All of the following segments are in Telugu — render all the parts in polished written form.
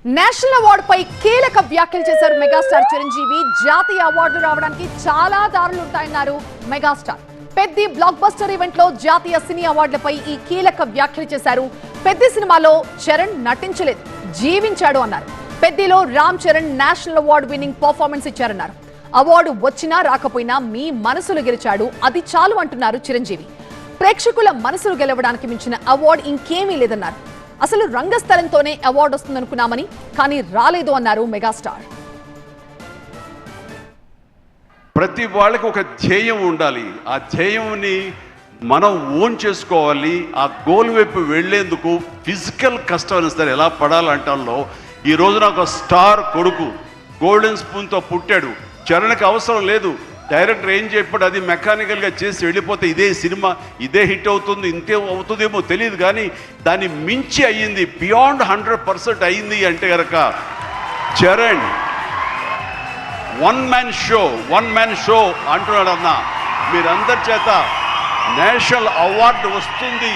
నేషనల్ అవార్డు పై కీలక వ్యాఖ్యలు చేశారు మెగాస్టార్ చిరంజీవి. జాతీయ అవార్డులు రావడానికి చాలా దారులు ఉంటాయన్నారు megastar. Peddi blockbuster event లో జాతీయ సినీ అవార్డులపై ఈ కీలక వ్యాఖ్యలు చేశారు. పెద్ది సినిమాలో చరణ్ నటించలేదు, జీవించాడు అన్నారు. పెద్దిలో Ram Charan national award winning performance ఇచ్చారన్నారు. అవార్డు వచ్చినా రాకపోయినా మీ మనసులు గెలిచాడు, అది చాలు అంటున్నారు చిరంజీవి. ప్రేక్షకుల మనసులు గెలవడానికి మించిన అవార్డు ఇంకేమీ లేదన్నారు. అసలు రంగస్థలంతోనే అవార్డు వస్తుందనుకున్నామని, కానీ రాలేదు అన్నారు మెగాస్టార్. ప్రతి వాళ్ళకి ఒక ధ్యేయం ఉండాలి. ఆ ధ్యేయంని మనం ఓన్ చేసుకోవాలి. ఆ గోల్ వైపు వెళ్లేందుకు ఫిజికల్ కష్టం అయినా సరే ఎలా పడాలంటాలో ఈ రోజున ఒక స్టార్ కొడుకు గోల్డెన్ స్పూన్తో పుట్టాడు. చరణ్కి అవసరం లేదు. డైరెక్టర్ ఏం చెప్పాడు అది మెకానికల్గా చేసి వెళ్ళిపోతే ఇదే సినిమా ఇదే హిట్ అవుతుంది, ఇంతే అవుతుందేమో తెలియదు, కానీ దాన్ని మించి అయ్యింది. బియాండ్ 100% అయ్యింది అంటే కనుక చరణ్ వన్ మ్యాన్ షో అంటున్నాడు అన్న. మీరందరి చేత నేషనల్ అవార్డు వస్తుంది,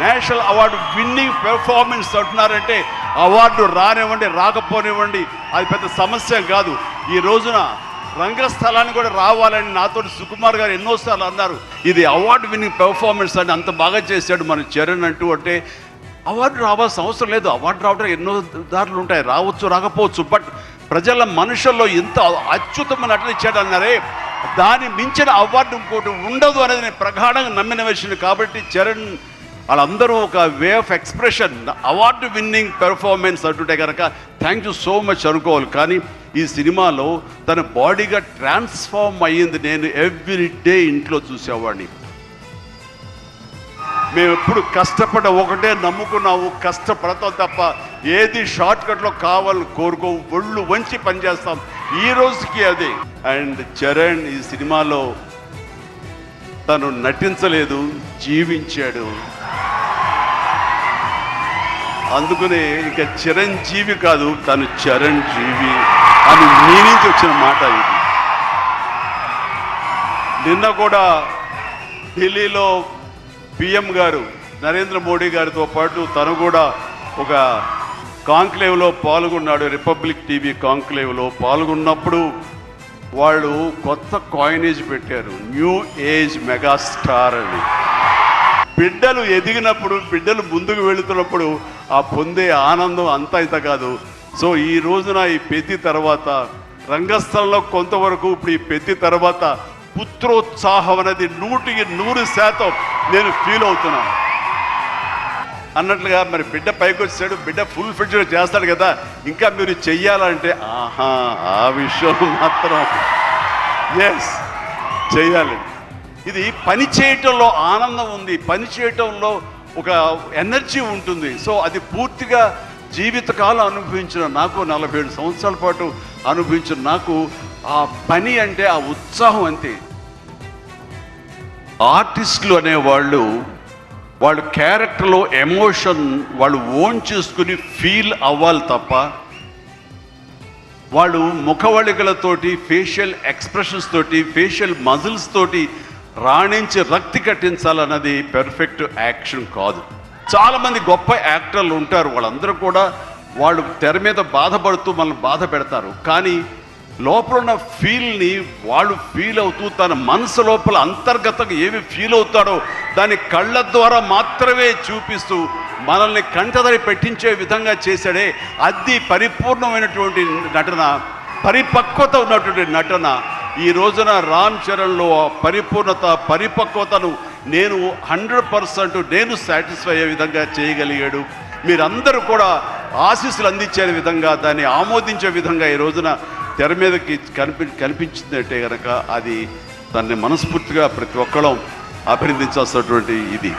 నేషనల్ అవార్డు విన్నింగ్ పెర్ఫార్మెన్స్ అంటున్నారంటే అవార్డు రానివ్వండి రాకపోనివ్వండి అది పెద్ద సమస్య కాదు. ఈ రోజున రంగస్థలాన్ని కూడా రావాలని నాతో సుకుమార్ గారు ఎన్నోసార్లు అన్నారు. ఇది అవార్డు విన్నింగ్ పెర్ఫార్మెన్స్ అని అంత బాగా చేశాడు మన చరణ్ అంటూ. అంటే అవార్డు రావాల్సిన అవసరం లేదు. అవార్డు రావడం ఎన్నో దారులు ఉంటాయి, రావచ్చు రాకపోవచ్చు. బట్ ప్రజల మనుషుల్లో ఎంత అత్యుత్తమ నటన ఇచ్చాడు అన్నారే, దాన్ని మించిన అవార్డు ఇంకోటి ఉండదు అనేది నేను ప్రగాఢంగా నమ్మిన విషయం. కాబట్టి చరణ్ వాళ్ళందరూ ఒక way of expression award winning performance అంటుంటే కనుక థ్యాంక్ యూ సో మచ్ అనుకోవాలి. కానీ ఈ సినిమాలో తన బాడీగా ట్రాన్స్ఫార్మ్ అయ్యింది. నేను ఎవ్రీ డే ఇంట్లో చూసేవాడిని. మేము ఎప్పుడు కష్టపడ ఒకటే నమ్ముకున్నాము, కష్టపడతాం తప్ప ఏది షార్ట్ కట్లో కావాలని కోరుకో, ఒళ్ళు వంచి పనిచేస్తాం. ఈ రోజుకి అదే. అండ్ చరణ్ ఈ సినిమాలో తను నటించలేదు, జీవించాడు. అందుకనే ఇక చిరంజీవి కాదు, తను చరణ్ జీవి అని మీ నుంచి వచ్చిన మాట ఇది. నిన్న కూడా ఢిల్లీలో పిఎం గారు నరేంద్ర మోడీ గారితో పాటు తను కూడా ఒక కాంక్లేవ్లో పాల్గొన్నాడు. రిపబ్లిక్ టీవీ కాంక్లేవ్లో పాల్గొన్నప్పుడు వాళ్ళు కొత్త కాయినేజ్ పెట్టారు, న్యూ ఏజ్ మెగాస్టార్ అని. బిడ్డలు ఎదిగినప్పుడు, బిడ్డలు ముందుకు వెళుతున్నప్పుడు ఆ పొందే ఆనందం అంతా ఇంత కాదు. సో ఈ రోజున ఈ పెద్ది తర్వాత రంగస్థలంలో కొంతవరకు ఇప్పుడు ఈ పెద్ది తర్వాత పుత్రోత్సాహం అనేది 100% నేను ఫీల్ అవుతున్నాను. అన్నట్లుగా మరి బిడ్డ పైకి వచ్చాడు, బిడ్డ ఫుల్ ఫిట్గా చేస్తాడు కదా, ఇంకా మీరు చెయ్యాలంటే ఆ విషయం మాత్రం ఎస్ చెయ్యాలి. ఇది పని చేయటంలో ఆనందం ఉంది, పని చేయటంలో ఒక ఎనర్జీ ఉంటుంది. సో అది పూర్తిగా జీవితకాలం అనుభవించిన నాకు, 47 సంవత్సరాల పాటు అనుభవించిన నాకు ఆ పని అంటే ఆ ఉత్సాహం అంతే. ఆర్టిస్టులు అనేవాళ్ళు వాళ్ళు క్యారెక్టర్లో ఎమోషన్ వాళ్ళు ఓన్ చేసుకుని ఫీల్ అవ్వాలి తప్ప వాళ్ళు ముఖవళికలతోటి, ఫేషియల్ ఎక్స్ప్రెషన్స్ తోటి, ఫేషియల్ మజిల్స్ తోటి రాణించి రక్తి కట్టించాలన్నది పెర్ఫెక్ట్ యాక్షన్ కాదు. చాలామంది గొప్ప యాక్టర్లు ఉంటారు, వాళ్ళందరూ కూడా వాళ్ళు తెర మీద బాధపడుతూ మనల్ని బాధ పెడతారు. కానీ లోపల ఉన్న ఫీల్ని వాళ్ళు ఫీల్ అవుతూ తన మనసు లోపల అంతర్గతంగా ఏమి ఫీల్ అవుతాడో దాన్ని కళ్ళ ద్వారా మాత్రమే చూపిస్తూ మనల్ని కంటదరి పెట్టించే విధంగా చేశాడే, అది పరిపూర్ణమైనటువంటి నటన, పరిపక్వత ఉన్నటువంటి నటన. ఈ రోజున రామ్ చరణ్లో పరిపూర్ణత, పరిపక్వతను నేను 100% నేను సాటిస్ఫై అయ్యే విధంగా చేయగలిగాడు. మీరందరూ కూడా ఆశీస్సులు అందించే విధంగా, దాన్ని ఆమోదించే విధంగా ఈ రోజున తెర మీదకి కనిపించిందంటే కనుక అది దాన్ని మనస్ఫూర్తిగా ప్రతి ఒక్కళ్ళం అభినందించాల్సినటువంటి ఇది.